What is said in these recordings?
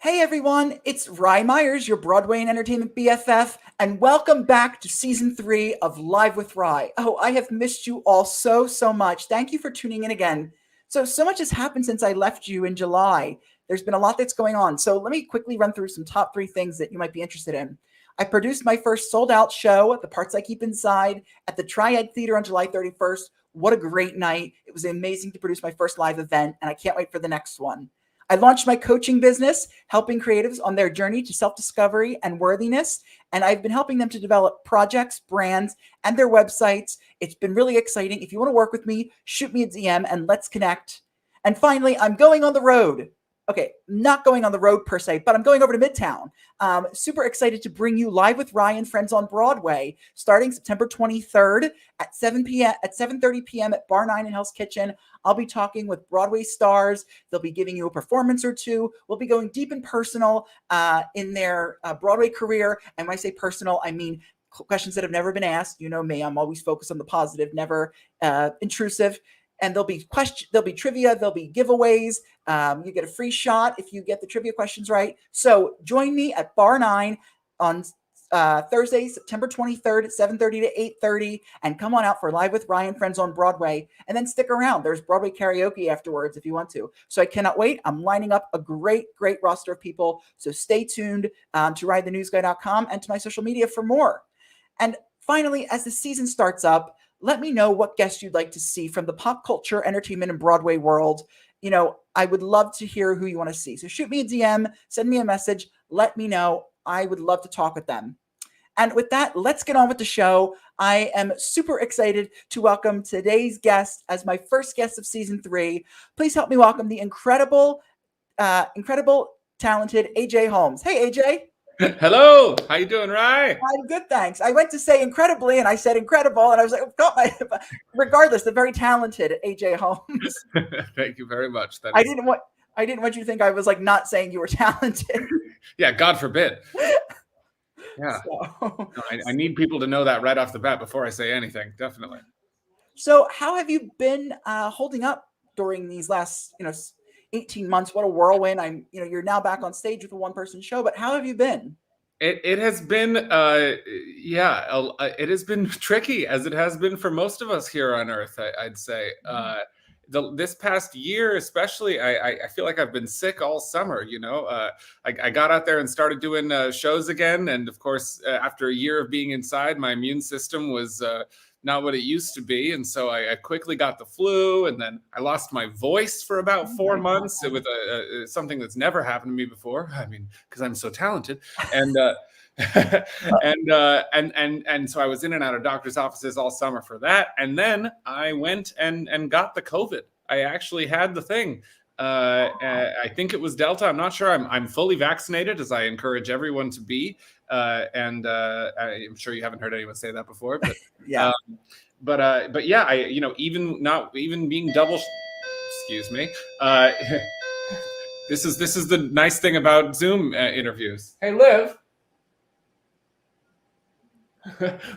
Hey everyone, it's Rye Myers, your Broadway and Entertainment BFF, and welcome back to Season 3 of Live with Rye. Oh, I have missed you all so much. Thank you for tuning in again. So much has happened since I left you in July. There's been a lot that's going on. So let me quickly run through some top 3 things that you might be interested in. I produced my first sold-out show, The Parts I Keep Inside, at the Triad Theater on July 31st. What a great night. It was amazing to produce my first live event, and I can't wait for the next one. I launched my coaching business, helping creatives on their journey to self-discovery and worthiness. And I've been helping them to develop projects, brands, and their websites. It's been really exciting. If you want to work with me, shoot me a DM and let's connect. And finally, I'm going on the road. Okay, not going on the road per se, but I'm going over to Midtown. Super excited to bring you Live with Rye and Friends on Broadway, starting September 23rd at 7:30 p.m. at Bar 9 in Hell's Kitchen. I'll be talking with Broadway stars. They'll be giving you a performance or two. We'll be going deep and personal in their Broadway career. And when I say personal, I mean questions that have never been asked. You know me, I'm always focused on the positive, never intrusive. And there'll be trivia, there'll be giveaways. You get a free shot if you get the trivia questions right. So join me at Bar 9 on Thursday, September 23rd at 7:30 to 8:30, and come on out for Live with Rye and Friends on Broadway. And then stick around. There's Broadway karaoke afterwards if you want to. So I cannot wait. I'm lining up a great roster of people. So stay tuned to ridethenewsguy.com and to my social media for more. And finally, as the season starts up, let me know what guests you'd like to see from the pop culture, entertainment, and Broadway world. You know, I would love to hear who you want to see. So shoot me a DM, send me a message, let me know. I would love to talk with them. And with that, let's get on with the show. I am super excited to welcome today's guest as my first guest of season 3. Please help me welcome the incredible, talented AJ Holmes. Hey, AJ. Hello, how you doing, Rye? I'm good, thanks. I went to say incredibly, and I said incredible, and I was like, oh, regardless, the very talented AJ Holmes. Thank you very much. I didn't want you to think I was like not saying you were talented. Yeah, God forbid. Yeah, so, I need people to know that right off the bat before I say anything. Definitely. So, how have you been holding up during these last, 18 months? What a whirlwind! You're now back on stage with a one-person show, but how have you been? It has been, it has been tricky, as it has been for most of us here on Earth. I'd say this past year, especially, I feel like I've been sick all summer. I got out there and started doing shows again, and of course, after a year of being inside, my immune system was not what it used to be. And so I quickly got the flu, and then I lost my voice for about 4 months with something that's never happened to me before. I mean, because I'm so talented. And and so I was in and out of doctor's offices all summer for that. And then I went and got the COVID. I actually had the thing. I think it was Delta. I'm not sure. I'm fully vaccinated, as I encourage everyone to be. And I'm sure you haven't heard anyone say that before, but yeah. But yeah, even being double. Excuse me. This is the nice thing about Zoom interviews. Hey, Liv.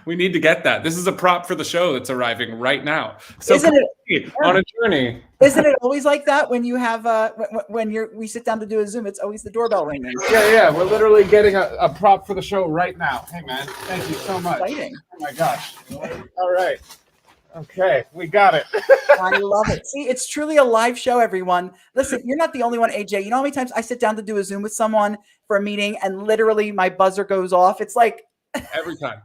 We need to get that. This is a prop for the show that's arriving right now. So Isn't it on a journey? Isn't it always like that when you have we sit down to do a Zoom? It's always the doorbell ringing. Yeah. We're literally getting a prop for the show right now. Hey, man, thank you so much. Exciting. Oh my gosh. All right. Okay, we got it. I love it. See, it's truly a live show, everyone. Listen, you're not the only one, AJ. You know how many times I sit down to do a Zoom with someone for a meeting and literally my buzzer goes off? It's like every time.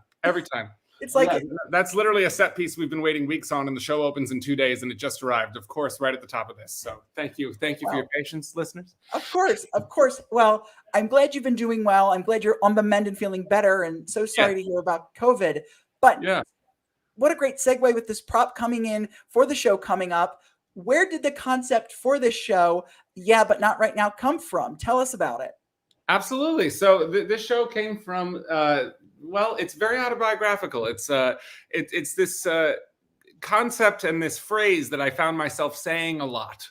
It's like that's literally a set piece we've been waiting weeks on, and the show opens in 2 days, and it just arrived, of course, right at the top of this. So thank you for your patience, listeners. Of course. Well, I'm glad you've been doing well. I'm glad you're on the mend and feeling better, and so sorry to hear about COVID. But what a great segue with this prop coming in for the show coming up. Where did the concept for this show, but not right now, come from? Tell us about it. Absolutely. So this show came from. Well, it's very autobiographical. It's this concept and this phrase that I found myself saying a lot.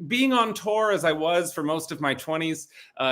Being on tour as I was for most of my 20s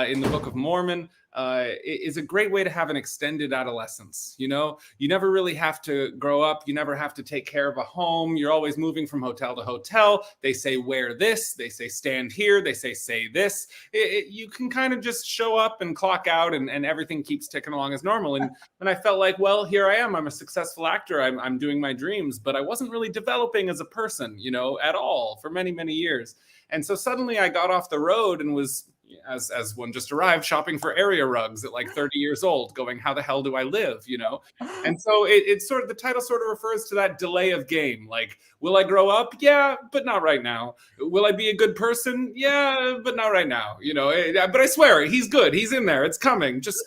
in the Book of Mormon, is a great way to have an extended adolescence. You know, you never really have to grow up. You never have to take care of a home. You're always moving from hotel to hotel. They say, wear this. They say, stand here. They say this. You can kind of just show up and clock out, and everything keeps ticking along as normal. And I felt like, well, here I am. I'm a successful actor. I'm doing my dreams, but I wasn't really developing as a person, you know, at all for many, many years. And so suddenly I got off the road and was, as one just arrived, shopping for area rugs at like 30 years old, going, how the hell do I live, you know? And so it's sort of, the title sort of refers to that delay of game. Like, will I grow up? Yeah, but not right now. Will I be a good person? Yeah, but not right now, you know? But I swear, he's good. He's in there. It's coming. Just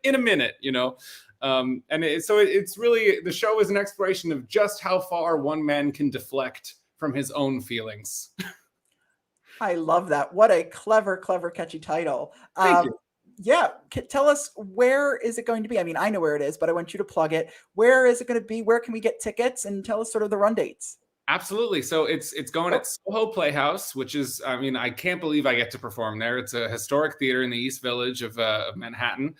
in a minute, you know? So it's really, the show is an exploration of just how far one man can deflect from his own feelings. I love that. What a clever, catchy title. Thank you. Yeah. Tell us, where is it going to be? I mean, I know where it is, but I want you to plug it. Where is it going to be? Where can we get tickets? And tell us sort of the run dates. Absolutely. So it's going at So-Ho Playhouse, which is, I mean, I can't believe I get to perform there. It's a historic theater in the East Village of Manhattan,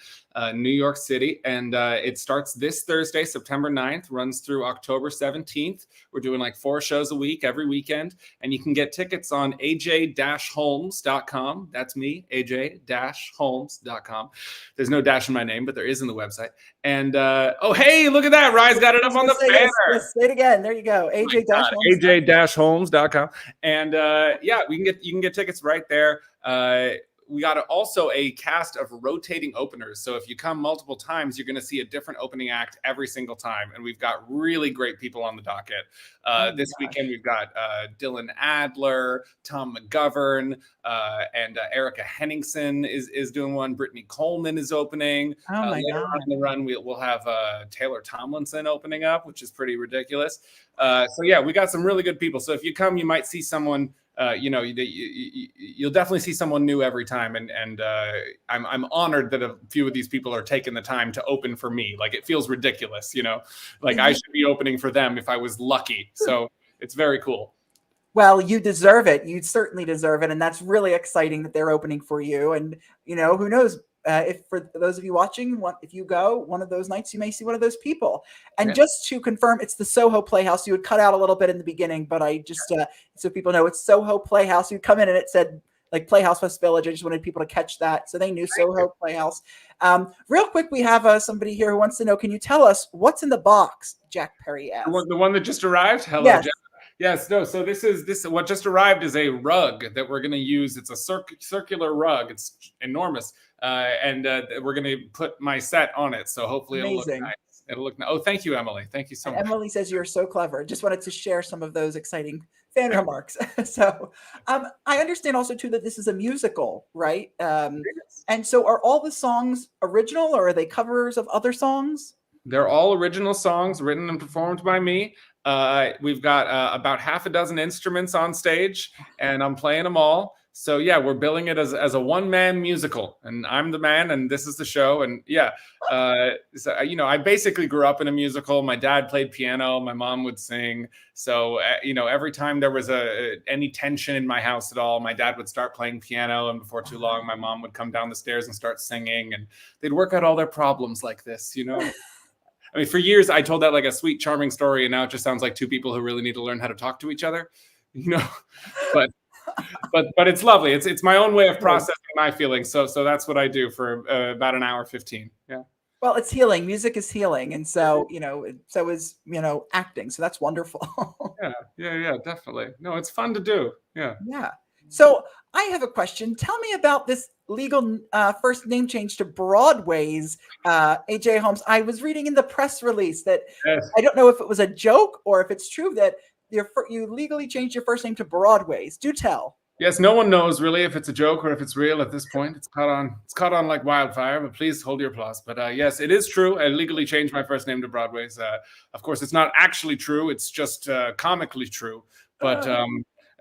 New York City. And it starts this Thursday, September 9th, runs through October 17th. We're doing like 4 shows a week, every weekend. And you can get tickets on aj-holmes.com. That's me, aj-holmes.com. There's no dash in my name, but there is in the website. And oh, hey, look at that. Rye's got it up on the banner. Yes, say it again. There you go. aj-holmes.com. And yeah, you can get tickets right there. We got also a cast of rotating openers. So if you come multiple times, you're going to see a different opening act every single time. And we've got really great people on the docket. This weekend, we've got Dylan Adler, Tom McGovern, and Erica Henningsen is doing one. Brittany Coleman is opening. Oh my God. On the run, we'll have Taylor Tomlinson opening up, which is pretty ridiculous. So yeah, we got some really good people. So if you come, you might see someone, you know, you'll definitely see someone new every time. And I'm honored that a few of these people are taking the time to open for me. Like, it feels ridiculous, you know, like I should be opening for them if I was lucky. So it's very cool. Well, you deserve it. You certainly deserve it. And that's really exciting that they're opening for you. And, you know, who knows? If for those of you watching, if you go one of those nights, you may see one of those people. And just to confirm, it's the So-Ho Playhouse. You would cut out a little bit in the beginning, but I just, so people know, it's So-Ho Playhouse. You'd come in and it said like Playhouse West Village. I just wanted people to catch that. So they knew So-Ho Playhouse. Real quick, we have somebody here who wants to know, can you tell us what's in the box? Jack Perry asked. The one that just arrived? Hello, yes. Jack. Yes, no. So this what just arrived is a rug that we're going to use. It's a circular rug. It's enormous, and we're going to put my set on it. So hopefully it'll look nice. It'll look nice. Oh, thank you, Emily. Thank you so much. Emily says you're so clever. Just wanted to share some of those exciting fan remarks. So I understand also too that this is a musical, right? And so are all the songs original, or are they covers of other songs? They're all original songs written and performed by me. We've got about half a dozen instruments on stage, and I'm playing them all. So yeah, we're billing it as a one-man musical, and I'm the man, and this is the show. And yeah, so, you know, I basically grew up in a musical. My dad played piano, my mom would sing. So you know, every time there was any tension in my house at all, my dad would start playing piano, and before too long, my mom would come down the stairs and start singing, and they'd work out all their problems like this, you know. I mean, for years, I told that like a sweet, charming story, and now it just sounds like two people who really need to learn how to talk to each other, you know. But it's lovely. It's my own way of processing my feelings. So that's what I do for about an hour 15. Yeah. Well, it's healing. Music is healing, and so you know, so is acting. So that's wonderful. Yeah, definitely. No, it's fun to do. Yeah. Yeah. So I have a question. Tell me about this legal first name change to Broadway's AJ Holmes. I was reading in the press release that I don't know if it was a joke or if it's true that you legally changed your first name to Broadway's. Do tell. Yes, no one knows really if it's a joke or if it's real at this point. It's caught on like wildfire, but please hold your applause. But yes, it is true. I legally changed my first name to Broadway's. Of course, it's not actually true. It's just comically true. But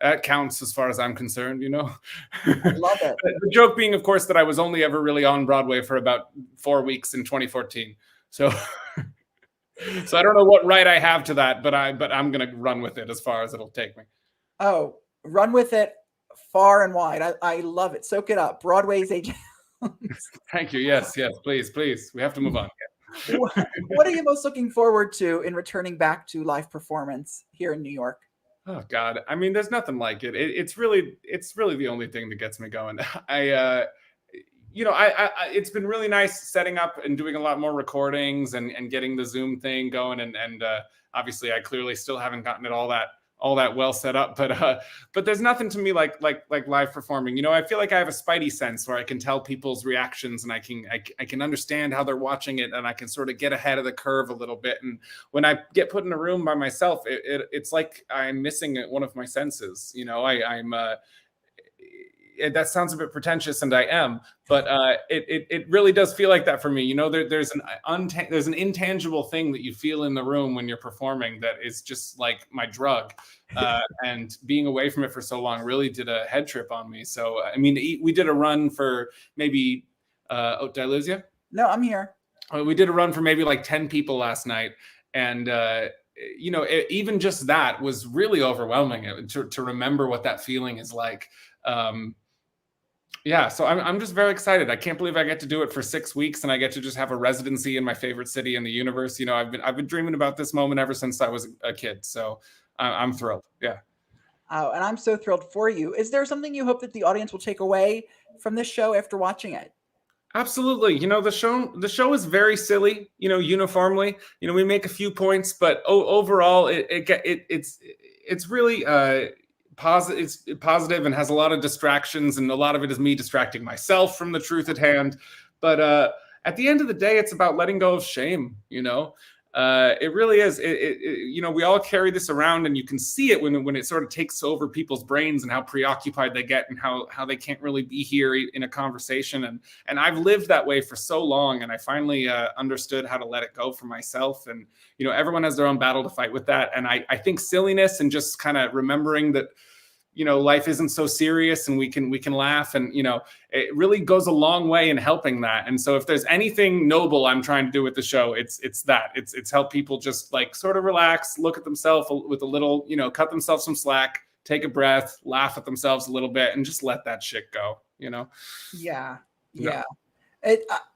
that counts as far as I'm concerned, you know. I love it. The joke being, of course, that I was only ever really on Broadway for about 4 weeks in 2014. So so I don't know what right I have to that, but I'm going to run with it as far as it'll take me. Oh, run with it far and wide. I love it. Soak it up. Broadway's AJ Thank you. Yes, please, we have to move on. What are you most looking forward to in returning back to live performance here in New York? Oh God, I mean, there's nothing like it. It's really the only thing that gets me going. It's been really nice setting up and doing a lot more recordings and getting the Zoom thing going, and obviously I clearly still haven't gotten it all that well set up, but there's nothing to me like live performing. You know, I feel like I have a spidey sense where I can tell people's reactions, and I can understand how they're watching it, and I can sort of get ahead of the curve a little bit. And when I get put in a room by myself, it's like I'm missing one of my senses. You know, I'm that sounds a bit pretentious, and I am, but it really does feel like that for me. You know, there's an intangible thing that you feel in the room when you're performing that is just like my drug, and being away from it for so long really did a head trip on me. So I mean, we did a run for maybe did I lose you? No, I'm here. We did a run for maybe like 10 people last night, and even just that was really overwhelming to remember what that feeling is like. Yeah, so I'm just very excited. I can't believe I get to do it for 6 weeks, and I get to just have a residency in my favorite city in the universe. You know, I've been dreaming about this moment ever since I was a kid. So I'm thrilled. Yeah. Oh, and I'm so thrilled for you. Is there something you hope that the audience will take away from this show after watching it? Absolutely. You know, the show is very silly, you know, uniformly. You know, we make a few points, but overall it's really it's positive and has a lot of distractions, and a lot of it is me distracting myself from the truth at hand. But at the end of the day, it's about letting go of shame. You know, it really is. You know, we all carry this around, and you can see it when it sort of takes over people's brains and how preoccupied they get, and how they can't really be here in a conversation. And I've lived that way for so long, and I finally understood how to let it go for myself. And you know, everyone has their own battle to fight with that. And I think silliness and just kind of remembering that, you know, life isn't so serious, and we can laugh, and you know, it really goes a long way in helping that. And so if there's anything noble I'm trying to do with the show, it's that it's help people just like sort of relax, look at themselves with a little, you know, cut themselves some slack, take a breath, laugh at themselves a little bit, and just let that shit go, you know? Yeah.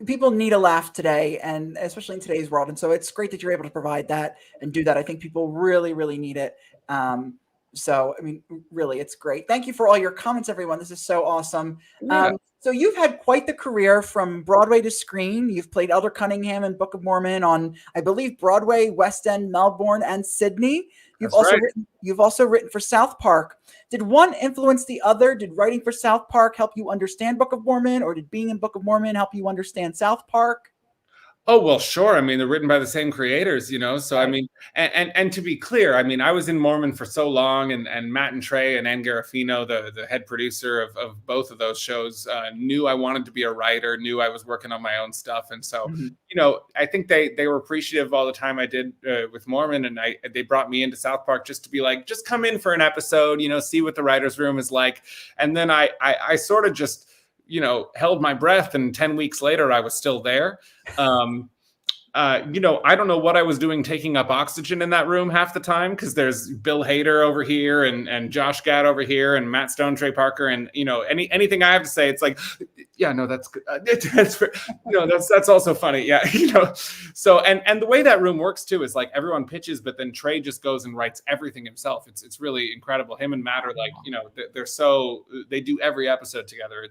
People need a laugh today, and especially in today's world. And so it's great that you're able to provide that and do that. I think people really, really need it. So, I mean, really, it's great. Thank you for all your comments, everyone. This is so awesome. Yeah. So you've had quite the career from Broadway to screen. You've played Elder Cunningham and Book of Mormon on, I believe, Broadway, West End, Melbourne, and Sydney. You've also written for South Park. Did one influence the other? Did writing for South Park help you understand Book of Mormon, or did being in Book of Mormon help you understand South Park? Oh, well, sure. I mean, they're written by the same creators, you know? So, I mean, and to be clear, I mean, I was in Mormon for so long, and Matt and Trey and Ann Garofino, the head producer of both of those shows, knew I wanted to be a writer, knew I was working on my own stuff. And so, you know, I think they were appreciative of all the time I did with Mormon, and they brought me into South Park just to be like, just come in for an episode, you know, see what the writer's room is like. And then I sort of just, you know, held my breath, and 10 weeks later I was still there. You know, I don't know what I was doing taking up oxygen in that room half the time, because there's Bill Hader over here and Josh Gad over here and Matt Stone, Trey Parker, and you know, anything I have to say, it's like, yeah, no, that's good. That's you know, that's also funny, yeah, you know. So and the way that room works too is like everyone pitches, but then Trey just goes and writes everything himself. It's really incredible. Him and Matt are like, you know, they do every episode together.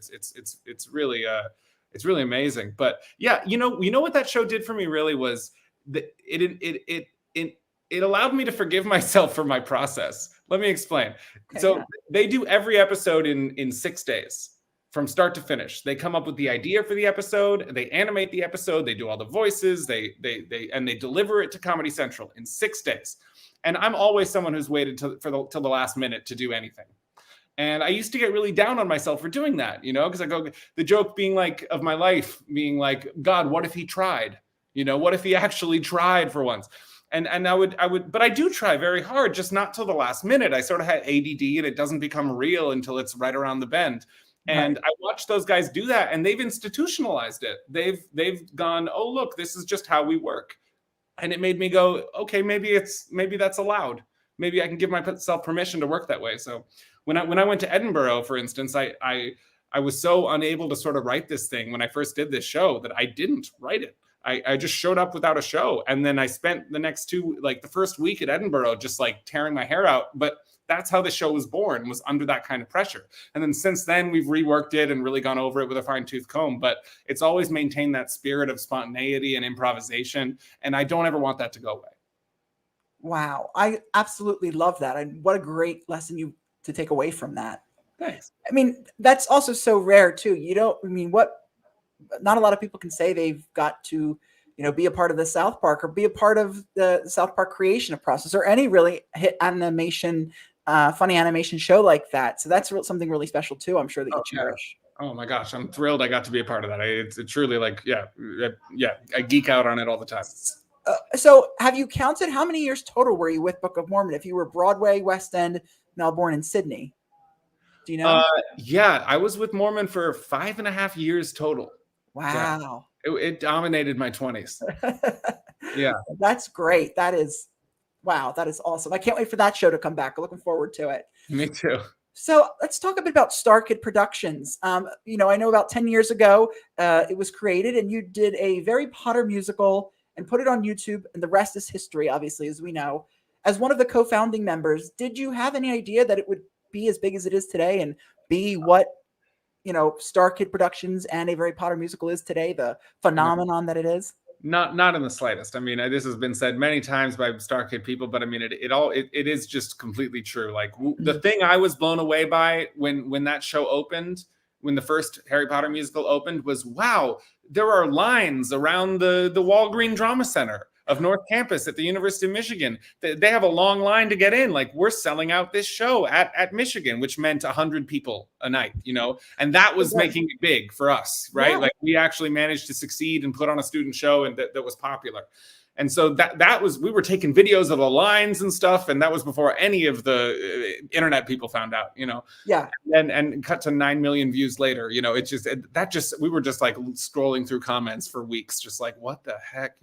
It's really amazing. But yeah, you know what that show did for me really was that it allowed me to forgive myself for my process. Let me explain. Okay, so they do every episode in 6 days from start to finish. They come up with the idea for the episode, they animate the episode, they do all the voices, they deliver it to Comedy Central in 6 days. And I'm always someone who's waited till the last minute to do anything. And I used to get really down on myself for doing that, you know, because I go, the joke being like, of my life being like, God, what if he tried? You know, what if he actually tried for once? And I would, but I do try very hard, just not till the last minute. I sort of had ADD, and it doesn't become real until it's right around the bend. And I watched those guys do that, and they've institutionalized it. They've gone, oh, look, this is just how we work. And it made me go, okay, maybe that's allowed. Maybe I can give myself permission to work that way. So when I went to Edinburgh, for instance, I I was so unable to sort of write this thing when I first did this show that I didn't write it. I just showed up without a show. And then I spent the next the first week at Edinburgh, just like tearing my hair out. But that's how the show was born, was under that kind of pressure. And then since then, we've reworked it and really gone over it with a fine tooth comb. But it's always maintained that spirit of spontaneity and improvisation. And I don't ever want that to go away. Wow. I absolutely love that. And what a great lesson to take away from that. Thanks. I mean, that's also so rare too. Not a lot of people can say they've got to, be a part of the South Park or be a part of the South Park creation process or any really hit animation, funny animation show like that. So that's something really special too. I'm sure that you cherish. Oh my gosh, I'm thrilled I got to be a part of that. It's truly I geek out on it all the time. So have you counted how many years total were you with Book of Mormon? If you were Broadway, West End, Melbourne, and Sydney, do you know? Yeah, I was with Mormon for 5.5 years total. Wow. Yeah. It dominated my 20s. Yeah. That's great. Wow, that is awesome. I can't wait for that show to come back. I'm looking forward to it. Me too. So let's talk a bit about Starkid Productions. I know about 10 years ago, it was created and you did a Harry Potter musical and put it on YouTube, and the rest is history, obviously, as we know. As one of the co-founding members, did you have any idea that it would be as big as it is today and be what, Starkid Productions and a Harry Potter musical is today, the phenomenon that it is? Not in the slightest. I mean, this has been said many times by Starkid people, but I mean, it is just completely true. Like the thing I was blown away by when that show opened, when the first Harry Potter musical opened, was, wow, there are lines around the Walgreen Drama Center of North Campus at the University of Michigan. They have a long line to get in. Like, we're selling out this show at Michigan, which meant 100 people a night, and that was making it big for us, right? Yeah. Like, we actually managed to succeed and put on a student show, and that was popular. And so we were taking videos of the lines and stuff, and that was before any of the internet people found out, Yeah. And cut to 9 million views later, we were just like scrolling through comments for weeks, just like, what the heck,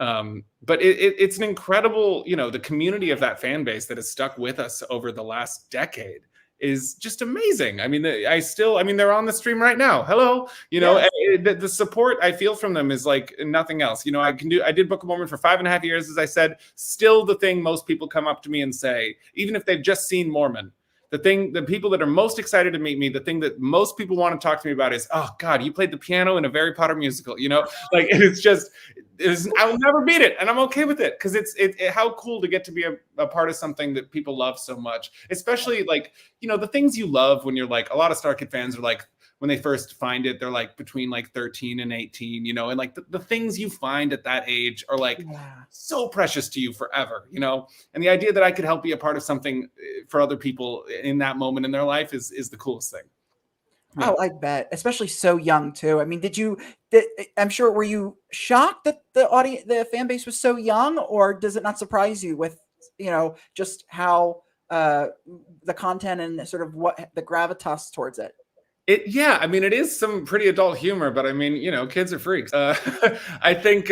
But it's an incredible, the community of that fan base that has stuck with us over the last decade is just amazing. I mean, they're on the stream right now. Hello, yes. The support I feel from them is like nothing else. I did Book of Mormon for 5.5 years, as I said. Still, the thing most people come up to me and say, even if they've just seen Mormon, the people that are most excited to meet me, the thing that most people want to talk to me about is, oh God, you played the piano in a Harry Potter musical, like I'll never beat it. And I'm okay with it. Cause it's how cool to get to be a part of something that people love so much, especially like, the things you love when you're like, a lot of Starkid fans are like, when they first find it, they're like between like 13 and 18, and like the things you find at that age are like so precious to you forever, and the idea that I could help be a part of something for other people in that moment in their life is the coolest thing. Yeah. Oh, I bet, especially so young too. I mean, I'm sure, were you shocked that the fan base was so young, or does it not surprise you with, just how the content and sort of what the gravitas towards it? I mean, it is some pretty adult humor, but I mean, kids are freaks. I think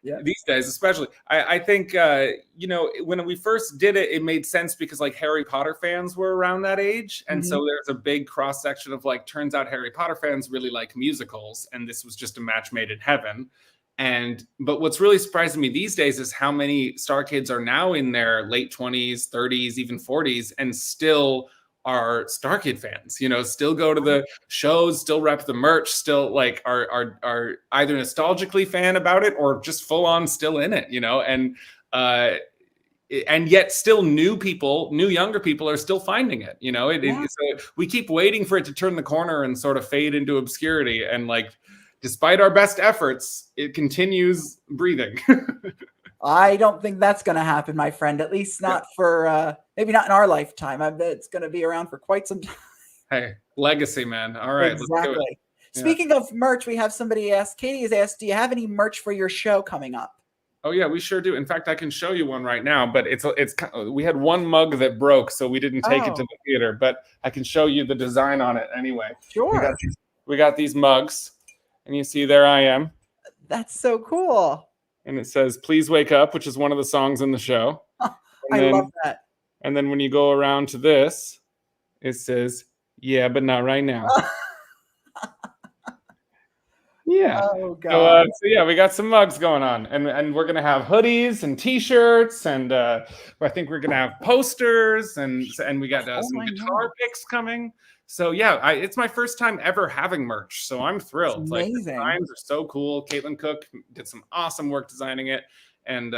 these days, especially, I think, when we first did it, it made sense because like Harry Potter fans were around that age. And so there's a big cross section of like, turns out Harry Potter fans really like musicals. And this was just a match made in heaven. But what's really surprising me these days is how many Starkids are now in their late 20s, 30s, even 40s, and still are Starkid fans, still go to the shows, still rep the merch, still like are either nostalgically fan about it or just full on still in it, and yet still new younger people are still finding it, so we keep waiting for it to turn the corner and sort of fade into obscurity. And like, despite our best efforts, it continues breathing. I don't think that's going to happen, my friend, at least not for, maybe not in our lifetime. I bet it's going to be around for quite some time. Hey, legacy, man. All right. Exactly. Let's do it. Speaking of merch, we have somebody asked, Katie has asked, do you have any merch for your show coming up? Oh yeah, we sure do. In fact, I can show you one right now, but we had one mug that broke, so we didn't take it to the theater, but I can show you the design on it anyway. Sure. We got these mugs, and you see there I am. That's so cool. And it says, "Please Wake Up," which is one of the songs in the show. I love that. And then when you go around to this, it says, Yeah, but not right now. Yeah. Oh God. So yeah, we got some mugs going on, and we're gonna have hoodies and T-shirts, and I think we're gonna have posters, and we got Oh some my God. guitar picks coming. So yeah, it's my first time ever having merch, so I'm It's thrilled. Like the amazing. designs are so cool. Caitlin Cook did some awesome work designing it, and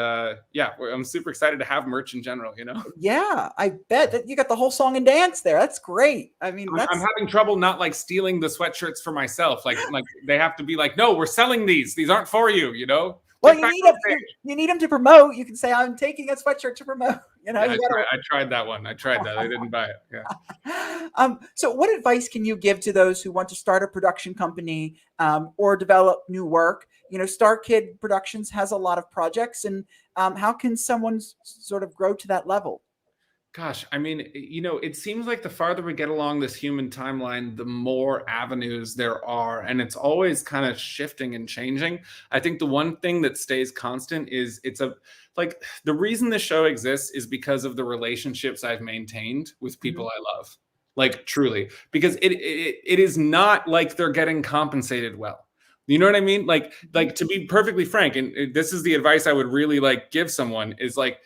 yeah, I'm super excited to have merch in general. You know. Yeah, I bet that you got the whole song and dance there. That's great. I mean, I'm that's having trouble not like stealing the sweatshirts for myself. Like they have to be like, no, we're selling these. These aren't for you. You know, well, get you back need on them. stage. You need them to promote. You can say, "I'm taking a sweatshirt to promote." You know, Yeah, you gotta. I tried that one. I tried that. I didn't buy it. Yeah. So, what advice can you give to those who want to start a production company or develop new work? You know, Starkid Productions has a lot of projects, and how can someone sort of grow to that level? Gosh, I mean, you know, it seems like the farther we get along this human timeline, the more avenues there are, and it's always kind of shifting and changing. I think the one thing that stays constant is like the reason the show exists is because of the relationships I've maintained with Mm-hmm. people I love. Like truly, because it is not like they're getting compensated well. You know what I mean? Like to be perfectly frank, and this is the advice I would really like give someone is like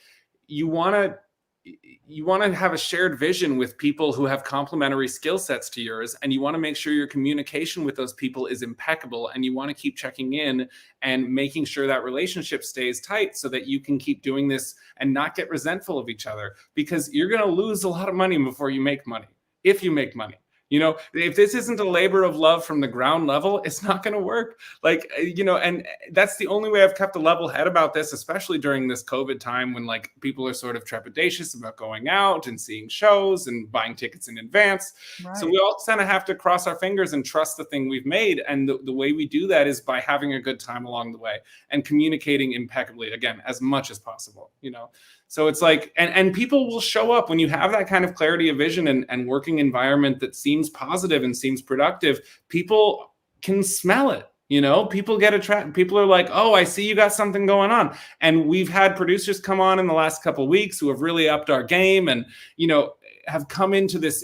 you want to you want to have a shared vision with people who have complementary skill sets to yours, and you want to make sure your communication with those people is impeccable, and you want to keep checking in and making sure that relationship stays tight so that you can keep doing this and not get resentful of each other, because you're going to lose a lot of money before you make money, if you make money. You know, if this isn't a labor of love from the ground level, it's not going to work. Like, you know, and that's the only way I've kept a level head about this, especially during this COVID time when like people are sort of trepidatious about going out and seeing shows and buying tickets in advance. So Right. we all kind of have to cross our fingers and trust the thing we've made. And the way we do that is by having a good time along the way and communicating impeccably, again, as much as possible, you know? So it's like, and people will show up when you have that kind of clarity of vision and working environment that seems positive and seems productive. People can smell it. You know, people get attracted. People are like, "Oh, I see you got something going on." And we've had producers come on in the last couple of weeks who have really upped our game, and you know, have come into this.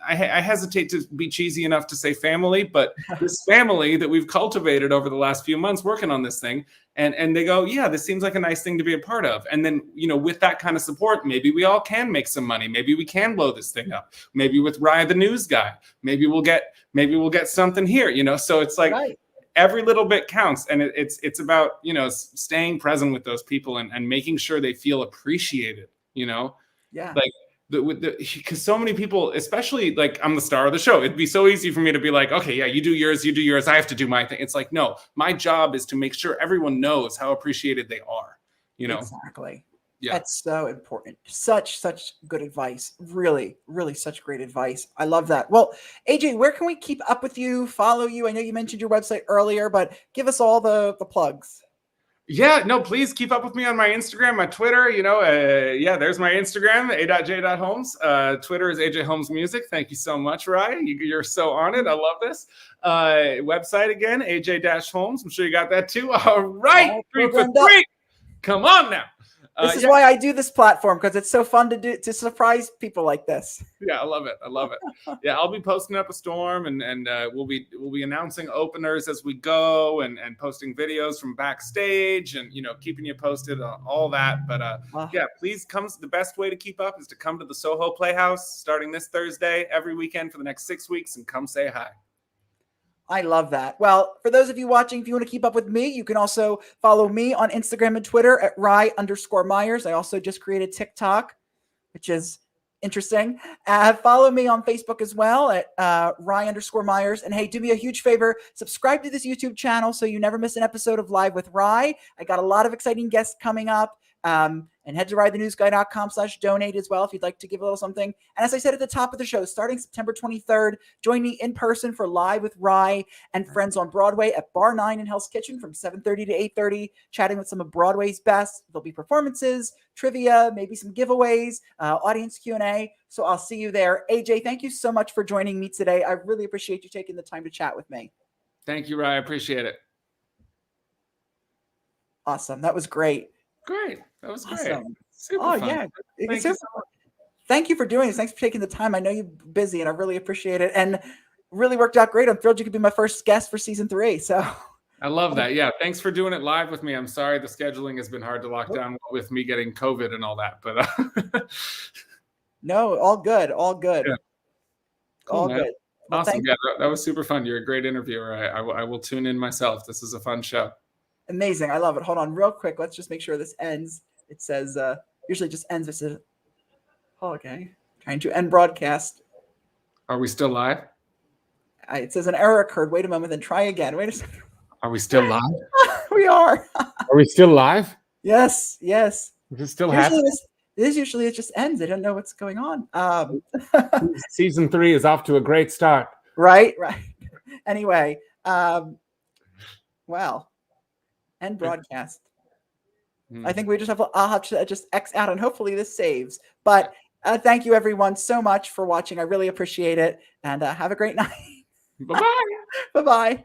I hesitate to be cheesy enough to say family, but this family that we've cultivated over the last few months working on this thing, and they go, yeah, this seems like a nice thing to be a part of. And then, you know, with that kind of support, maybe we all can make some money. Maybe we can blow this thing up. Maybe with Rye the news guy, maybe we'll get something here, you know. So it's like Right. every little bit counts, and it's about, you know, staying present with those people and making sure they feel appreciated, you know. Yeah. Like because so many people, especially like I'm the star of the show, it'd be so easy for me to be like, okay, yeah, you do yours, I have to do my thing. It's like, no, my job is to make sure everyone knows how appreciated they are, you know. Exactly. Yeah. That's so important. Such good advice. Really, really such great advice. I love that. Well, AJ, where can we keep up with you, follow you? I know you mentioned your website earlier, but give us all the plugs. Yeah, no, please keep up with me on my Instagram, my Twitter. You know, yeah, there's my Instagram, a.j.holmes. Twitter is AJ Holmes Music. Thank you so much, Rye. You're so on it. I love this. Website again, AJ-Holmes. I'm sure you got that too. All right, All 3 for programmed up. 3. Come on now. This is why I do this platform, because it's so fun to surprise people like this. Yeah, I love it. I love it. Yeah, I'll be posting up a storm, and we'll be announcing openers as we go, and posting videos from backstage, and you know, keeping you posted on all that. But yeah, please come. The best way to keep up is to come to the So-Ho Playhouse starting this Thursday every weekend for the next 6 weeks, and come say hi. I love that. Well, for those of you watching, if you want to keep up with me, you can also follow me on Instagram and Twitter at Rye_Myers. I also just created TikTok, which is interesting. Follow me on Facebook as well at Rye_Myers. And hey, do me a huge favor, subscribe to this YouTube channel so you never miss an episode of Live with Rye. I got a lot of exciting guests coming up. And head to riethenewsguy.com/donate as well if you'd like to give a little something. And as I said at the top of the show, starting September 23rd, join me in person for Live with Rye and Friends on Broadway at Bar 9 in Hell's Kitchen from 7:30 to 8:30, chatting with some of Broadway's best. There'll be performances, trivia, maybe some giveaways, audience Q&A. So I'll see you there. AJ, thank you so much for joining me today. I really appreciate you taking the time to chat with me. Thank you, Rye. I appreciate it. Awesome. That was great. Great. That was great. Awesome. Super Oh, fun. yeah. Thank you so much. thank you for doing this. Thanks for taking the time. I know you're busy, and I really appreciate it. And really worked out great. I'm thrilled you could be my first guest for season 3. So I love that. Yeah, thanks for doing it live with me. I'm sorry the scheduling has been hard to lock down with me getting COVID and all that, but no, all good, all good, yeah. Cool, all man. good. Well, Awesome. Yeah, that was super fun. You're a great interviewer. I will tune in myself. This is a fun show. Amazing. I love it. Hold on real quick. Let's just make sure this ends. It says, usually just ends. It says, oh, okay. Trying to end broadcast. Are we still live? It says an error occurred. Wait a moment, then try again. Wait a second. Are we still live? We are. Are we still live? Yes, yes. Is it still happening? This usually it just ends. I don't know what's going on. Season 3 is off to a great start. Right. Anyway, well, end broadcast. I think I'll have to just X out, and hopefully this saves. But thank you everyone so much for watching. I really appreciate it, and have a great night. Bye-bye. Bye-bye.